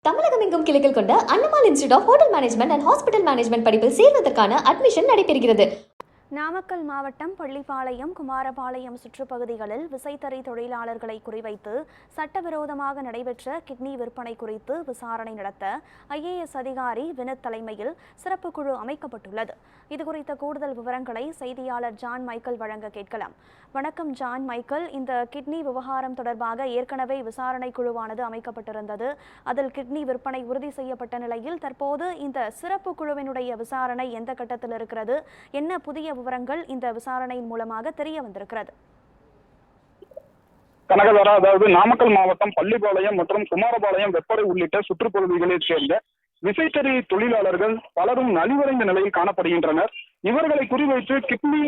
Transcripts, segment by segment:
தமிழகம் எங்கும் கிளைகள் கொண்ட Annamalai institute of hotel management and hospital management படிப்பில் சேர்வதற்கான அட்மிஷன் நடைபெறுகிறது. நாமக்கல் மாவட்டம் பள்ளிப்பாளையம், குமாரபாளையம் சுற்றுப்பகுதிகளில் விசைத்தறி தொழிலாளர்களை குறிவைத்து சட்டவிரோதமாக நடைபெற்ற கிட்னி விற்பனை குறித்து விசாரணை நடத்த IAS அதிகாரி வினத் தலைமையில் சிறப்பு குழு அமைக்கப்பட்டுள்ளது. இதுகுறித்த கூடுதல் விவரங்களை செய்தியாளர் ஜான் மைக்கேல் வழங்க கேட்கலாம். வணக்கம் ஜான் மைக்கேல், இந்த கிட்னி விவகாரம் தொடர்பாக ஏற்கனவே விசாரணை குழுவானது அமைக்கப்பட்டிருந்தது. அதில் கிட்னி விற்பனை உறுதி செய்யப்பட்ட நிலையில் தற்போது இந்த சிறப்பு குழுவினுடைய விசாரணை எந்த கட்டத்தில் இருக்கிறது? என்ன புதிய விவரங்கள் இந்த விசாரணையின் மூலமாக தெரிய வந்திருக்கிறது? கனகதாரா, அதாவது நாமக்கல் மாவட்டம் பள்ளிப்பாளையம் மற்றும் குமாரபாளையம் வெப்படை உள்ளிட்ட சுற்றுப்பகுதிகளைச் சேர்ந்த விசைத்தறி தொழிலாளர்கள் பலரும் நலிவடைந்த நிலையில் காணப்படுகின்றனர். இவர்களை குறிவைத்து கிட்னி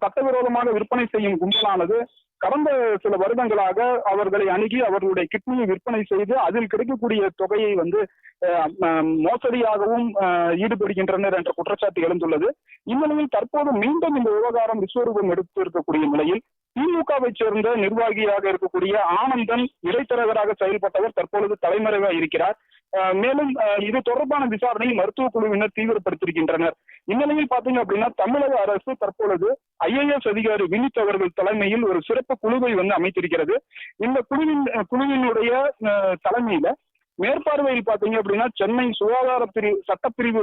சட்டவிரோதமாக விற்பனை செய்யும் கும்பலானது கடந்த சில வருடங்களாக அவர்களை அணுகி அவர்களுடைய கிட்னியை விற்பனை செய்து அதில் கிடைக்கக்கூடிய தொகையை மோசடியாகவும் ஈடுபடுகின்றனர் என்ற குற்றச்சாட்டு எழுந்துள்ளது. இந்நிலையில் தற்போது மீண்டும் இந்த விவகாரம் விஸ்வரூபம் எடுத்து இருக்கக்கூடிய நிலையில் திமுகவை சேர்ந்த நிர்வாகியாக இருக்கக்கூடிய ஆனந்தன் இடைத்தரகராக செயல்பட்டவர் தற்பொழுது தலைமறைவாக இருக்கிறார். மேலும் இது தொடர்பான விசாரணையை மருத்துவ குழுவினர் தீவிரப்படுத்தியிருக்கின்றனர். இந்நிலையில் பாத்தீங்க அப்படின்னா தமிழக அரசு தற்பொழுது IAS அதிகாரி வினித் அவர்கள் தலைமையில் ஒரு சிறப்பு குழுவை அமைத்திருக்கிறது. இந்த குழுவினுடைய தலைமையில மேற்பார்வையில் பாத்தீங்க அப்படின்னா சென்னை சுகாதார சட்டப்பிரிவு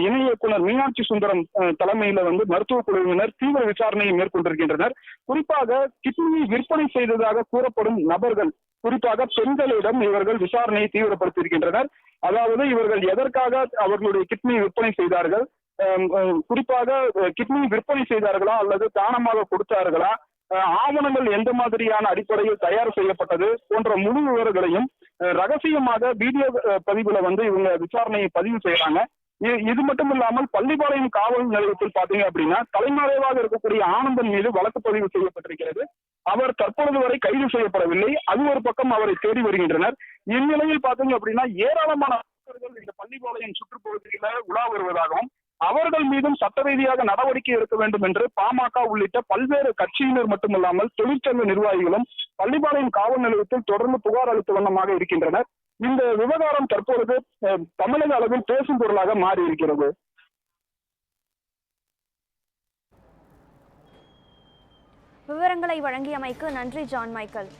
இணை இயக்குனர் மீனாட்சி சுந்தரம் தலைமையில மருத்துவ குழுவினர் தீவிர விசாரணையை மேற்கொண்டிருக்கின்றனர். குறிப்பாக கிட்னி விற்பனை செய்ததாக கூறப்படும் நபர்கள், குறிப்பாக பெண்களிடம் இவர்கள் விசாரணையை தீவிரப்படுத்தியிருக்கின்றனர். அதாவது இவர்கள் எதற்காக அவர்களுடைய கிட்னி விற்பனை செய்தார்கள், குறிப்பாக கிட்னி விற்பனை செய்தார்களா அல்லது தானமாக கொடுத்தார்களா, ஆவணங்கள் எந்த மாதிரியான அடிப்படையில் தயார் செய்யப்பட்டது போன்ற முழு விவரங்களையும் ரகசியமாக வீடியோ பதிவுல இவங்க விசாரணையை பதிவு செய்யறாங்க. இது மட்டும் இல்லாமல் பள்ளிப்பாளையம் காவல் நிலையத்தில் பாத்தீங்க அப்படின்னா தலைமறைவாக இருக்கக்கூடிய ஆனந்தன் மீது வழக்கு பதிவு செய்யப்பட்டிருக்கிறது. அவர் தற்பொழுது வரை கைது செய்யப்படவில்லை. அது ஒரு பக்கம் அவரை தேடி வருகின்றனர். இந்நிலையில் பாத்தீங்க அப்படின்னா ஏராளமான இந்த பள்ளிப்பாளையம் சுற்றுப்பகுதியில உலா வருவதாகவும் அவர்கள் மீதும் சட்ட ரீதியாக நடவடிக்கை எடுக்க வேண்டும் என்று பாமக உள்ளிட்ட பல்வேறு கட்சியினர் மட்டுமல்லாமல் தொழிற்சங்க நிர்வாகிகளும் பள்ளிப்பாளையம் காவல் நிலையத்தில் தொடர்ந்து புகார் அளித்த வண்ணமாக இருக்கின்றனர். இந்த விவகாரம் தற்பொழுது தமிழக அளவில் பேசும் பொருளாக மாறி இருக்கிறது. விவரங்களை வழங்கியமைக்கு நன்றி ஜான் மைக்கேல்.